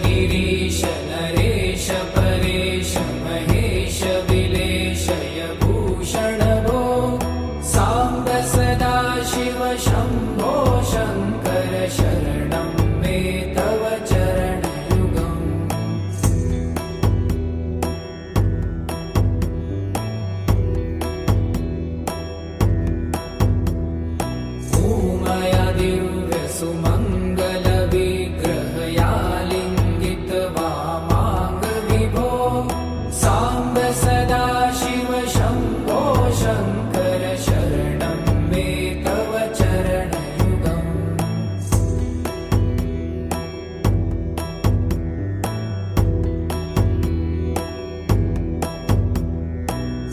गिरीश नरेश परेश महेश विलेशय भूषण भो साम्ब सदा शिव शम्भो शङ्कर शरणं मे तव चरणयुगम् उमया दिव्य सुमङ्गल विग्रहया लिङ्गित वामाङ्ग विभो साम्ब सदा शिव शम्भो शङ्कर शरणं मे तव चरणयुगम्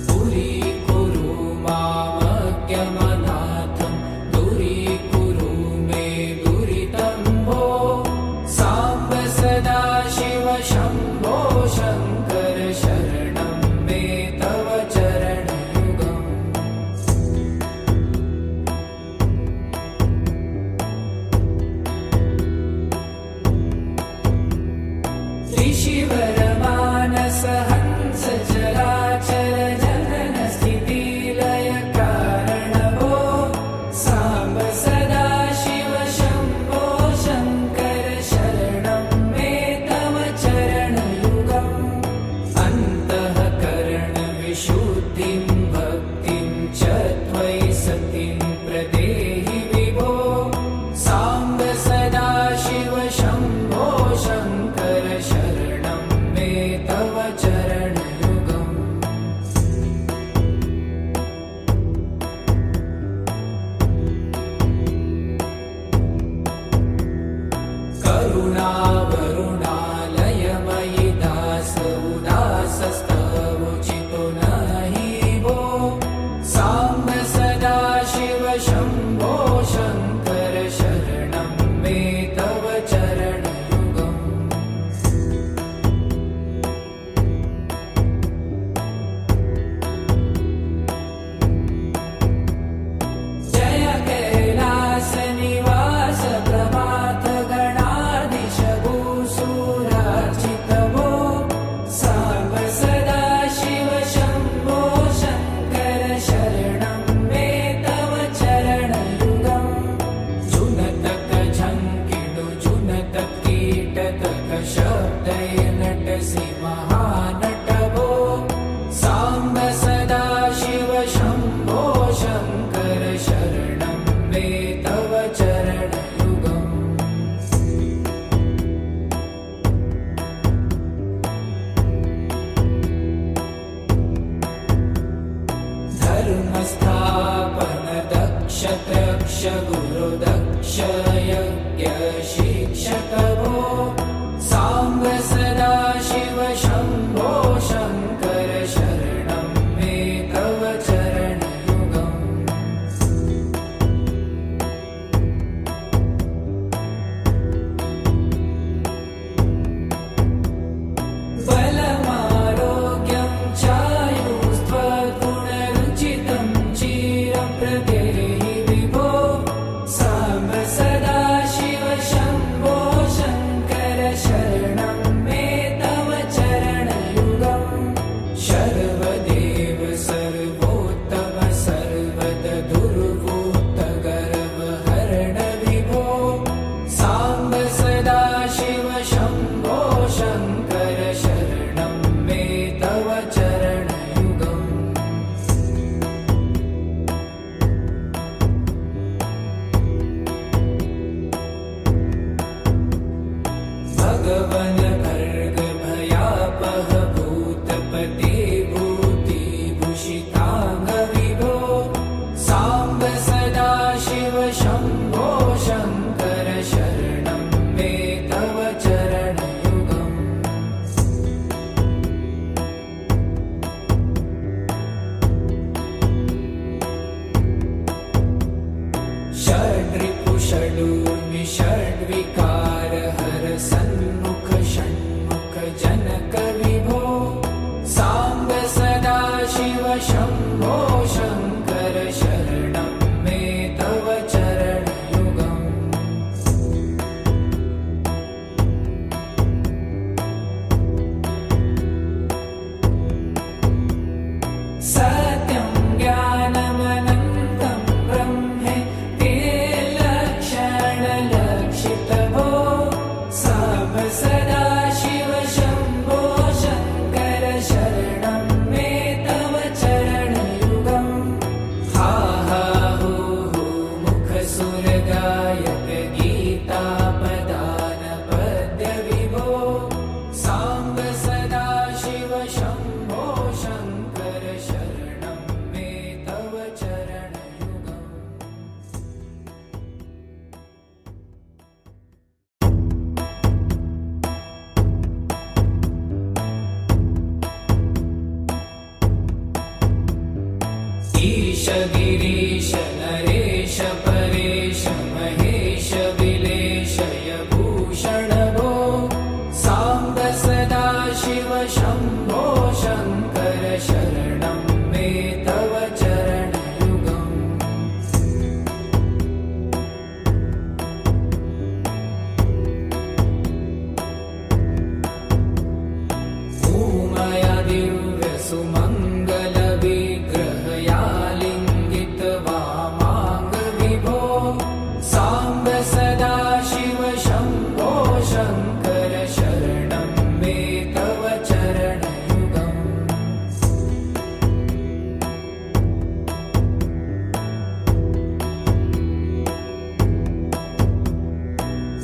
दूरीकुरु मामज्ञमनाथं दूरीकुरु मे दुरितं भो साम्ब सदा शिव शम्भो शङ्कर शरणं मे तव चरणयुगम् ऋषिवर मानस हंस चराचर जनन स्थिति लय कारण भो साम्ब सदा शिव शम्भो शङ्कर शरणं मे तव चरणयुगम् अन्तःकरण विशुद्धिं भक्तिं च त्वयि सतिं प्रदेहि विभो साम्ब सदा शिव शम्भो शङ्कर शरणं मे तव चरणयुगम् करुणावरुणालयमयि दास उदासस्तवोचितो नहि भो साम्ब सदा शिव शम्भो शङ्कर शरणं मे तव चरणयुगम् जय कैलास निवास प्रभात गणाधीश भूसुरार्चित भो साम्ब सदा शिव शम्भो शङ्कर शरणं मे तव चरणयुगम् जुनतक झङ्किणु जुनतक कीटतक शब्दय नटसि महानट भो साम्ब सदा शिव शम्भो शङ्कर शरणं मे तव चरणयुगम् धर्मस्थापन दक्ष त्रक्ष गुरु दक्ष यज्ञ शिक्षक भो साम्ब सदा शिव शम्भो शङ्कर शरणं मे तव चरणयुगम् बलमारोग्यं चायुस्त्वगुणरुचितं चिरप्रदेहि विभो साम्ब सदा शिव शम्भो शङ्कर शरणं मे तव चरणयुगम् शर्वदेव सर्वोत्तम सर्वद दुर्वूत गर्वहरण विभो साम्ब सदा शिव शम्भो शङ्कर शरणं मे तव चरणयुगम् भगवन भर्ग भयापह भूतपते भूतिभूषिताङ्ग विभो साम्ब सदा शिव शम्भो शङ्कर शरणं मे तव चरणयुगम् षड्रिपु षडूर्मि षड्विकार हर सन्मुख षण्मुख जनक विभो साम्ब सदा शिव शम्भो शङ्कर शरणं मे तव चरणयुगम् सत्यं ज्ञानमनन्तं ब्रह्मे ते लक्षणलक्षितभो साम्ब सदा शिव शम्भो शङ्कर शरणं मे तव चरणयुगम् हा हा हू हू मुखसुरगायक गीतापदान पद्यविभो साम्ब सदा शिव शम्भो शङ्कर शरणं मे तव चरणयुगम् ईश गिरीश नरेश परेश महेश विलेशय भूषण भो साम्ब सदा शिव शम्भो शङ्कर शरणं मे तव चरणयुगम् उमया दिव्य सुमङ्गल विग्रहया लिङ्गित वामाङ्ग विभो साम्ब सदा शिव शम्भो शङ्कर शरणं मे तव चरणयुगम्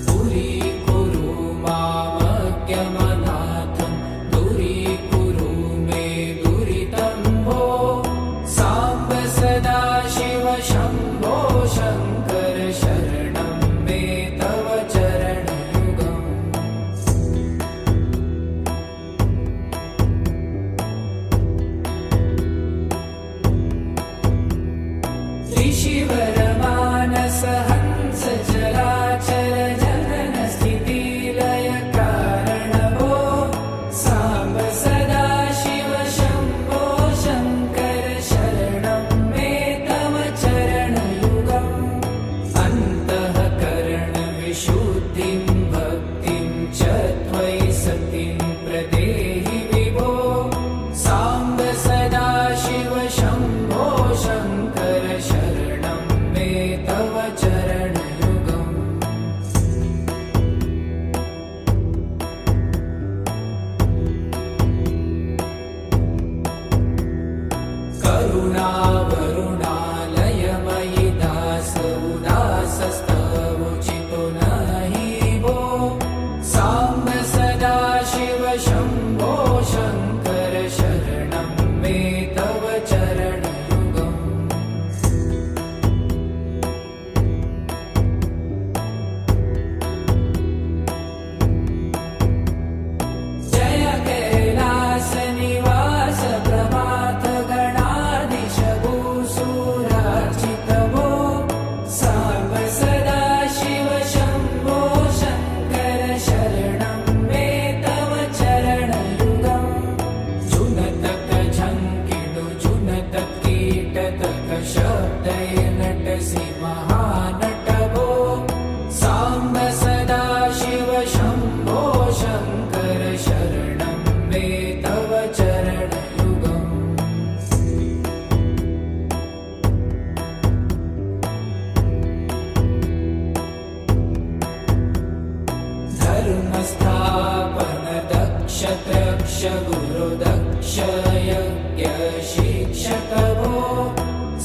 दूरीकुरु मामज्ञमनाथं दूरीकुरु मे दुरितं भो साम्ब सदा शिव शम्भो शङ्कर शरणं मे तव चरणयुगम् ऋषिवरमानस हंस चराचर जनन स्थितिलय कारण भो साम्ब सदा शिव शम्भो शङ्कर शरणं मे तव चरणयुगम् अन्तःकरण विशुद्धिं भक्तिं च त्वयि सतिं प्रदेहि विभो साम्ब सदा शिव शम्भो शङ्कर शरणं मे तव चरणयुगम् करुणावरुणालयमयि दास उदासस्तवोचितो नहि भो साम्ब सदा शिव शम्भो शङ्कर शरणं मे तव चरणयुगम् जय कैलास निवास प्रभात गणाधीश भूसुरार्चित भो साम्ब सदा शिव शम्भो शङ्कर शरणं मे तव चरणयुगम् जुनतक झङ्किणु जुनतक कीटतक शब्दय नटसि महानट भो साम्ब सदा शिव शम्भो शङ्कर शरणं मे तव चरणयुगम् धर्मस्थापन दक्ष त्रक्ष गुरु दक्ष यज्ञ शिक्षक भो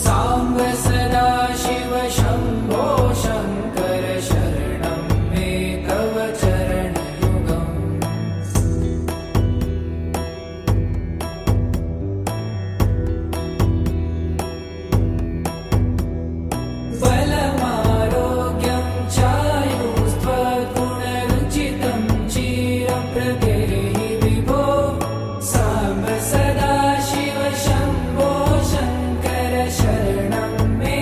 साम्ब सदा शिव शम्भो शङ्कर शरणं मे तव चरणयुगम् बलमारोग्यं चायुस्त्वगुणरुचितं चिरप्रदेहि विभो साम्ब सदा शिव शम्भो शङ्कर शरणं मे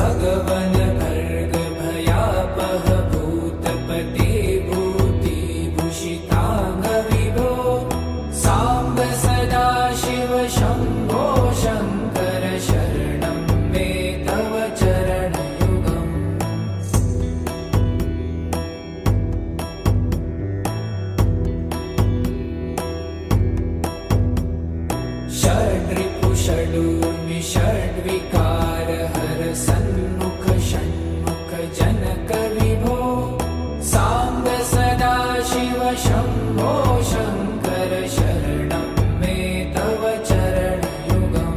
भगवन भर्ग भयापह भूतपते भूतिभूषितांग विभो साम्ब सदा शिव शम्भो शङ्कर शरणं मे तव चरणयुगम् षड्रिपु षडूर्मि षड्विकार हर सन्मुख षण्मुख जनक विभो साम्ब सदा शिव शम्भो शङ्कर शरणं मे तव चरणयुगम्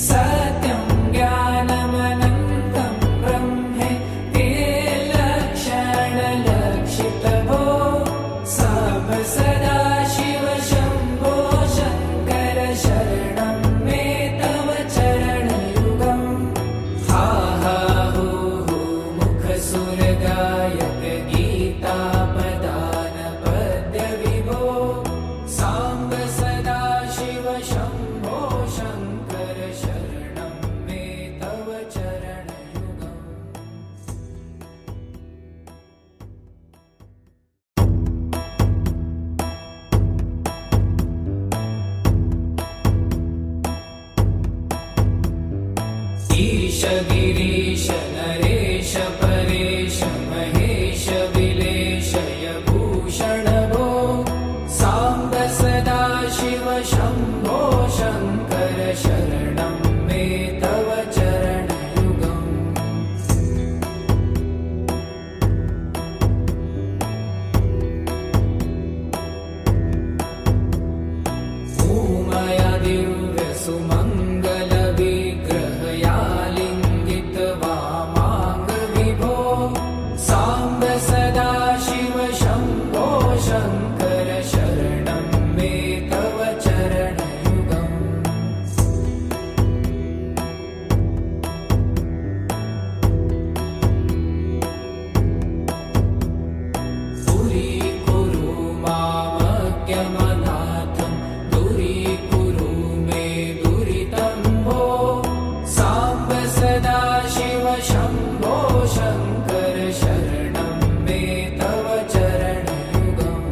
सत्यं ज्ञानमनन्तं ब्रह्मे ते लक्षणलक्षितभो साम्ब सदा शिव शम्भो शङ्कर शरणं मे तव चरणयुगम् हा हा हू हू मुखसुरगायक गीतापदान पद्य विभो साम्ब सदा शिव शम्भो शङ्कर शरणं मे तव चरणयुगम् ईश गिरीश नरेश परेश महेश विलेशय भूषण भो साम्ब सदा शिव शम्भो शङ्कर शरणं मे तव चरणयुगम् उमया दिव्य सुमङ्गल विग्रहयालिङ्गित वामाङ्ग विभो साम्ब सदा शिव शम्भो शङ्कर शरणं मे तव चरणयुगम् दूरीकुरु मामज्ञमनाथं दूरीकुरु मे दुरितं भो साम्ब सदा शिव शम्भो शङ्कर शरणं मे तव चरणयुगम्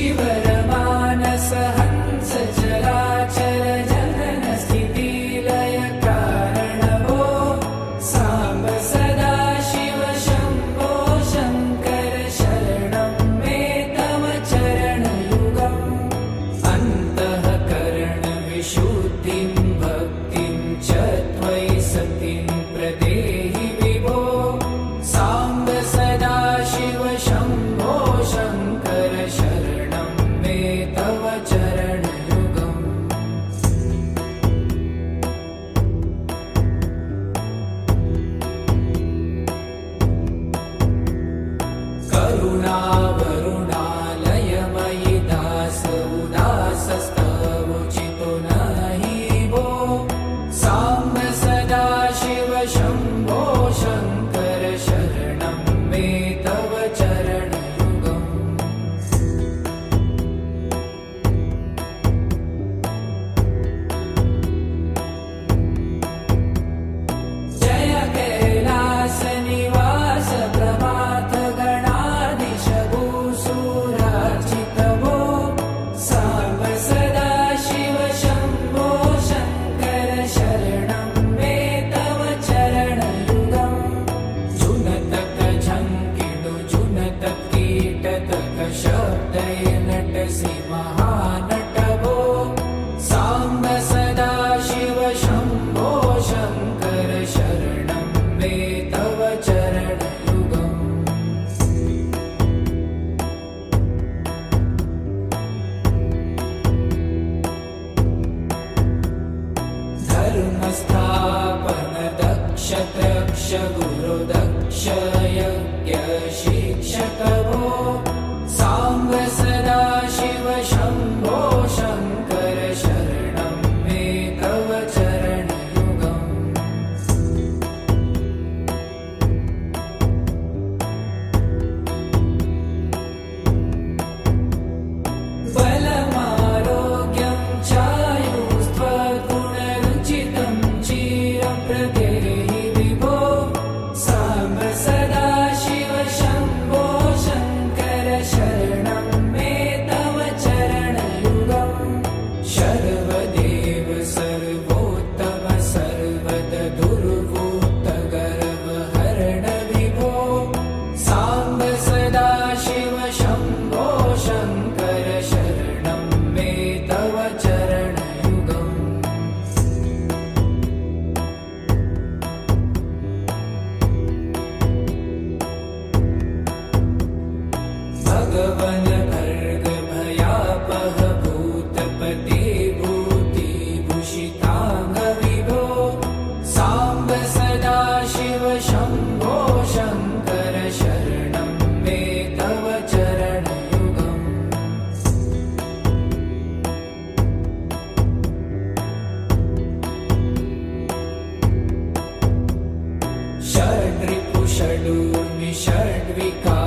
ऋषिवरमानस हंस चराचर जनन स्थितिलय कारण भो साम्ब सदा शिव शम्भो शङ्कर शरणं मे तव चरणयुगम् अन्तःकरण विशुद्धिं भक्तिं च त्वयि सतिं प्रदेहि विभो साम्ब सदा शिव शम्भो शङ्कर शरणं मे तव चरणयुगम् करुणावरुणालयमयि दास उदासस्तवोचितो नहि भो साम्ब सदा शिव शम्भो शङ्कर शरणं मे तव चरणयुगम् जय कैलास निवास प्रभात गणाधीश भूसुरार्चित भो साम्ब सदा शिव शम्भो शङ्कर शरणं मे तव चरणयुगम् जुनतक झङ्किडु जुनतक कीटतक शब्दय नटसि महानट भो साम्ब सदा शिव शम्भो शङ्कर शरणं मे तव चरणयुगम् धर्मस्थापन दक्ष त्रक्ष गुरु दक्ष यज्ञ शिक्षक भो साम्ब सदा शिव शम्भो शङ्कर शरणं मे तव चरणयुगम् षड्विकार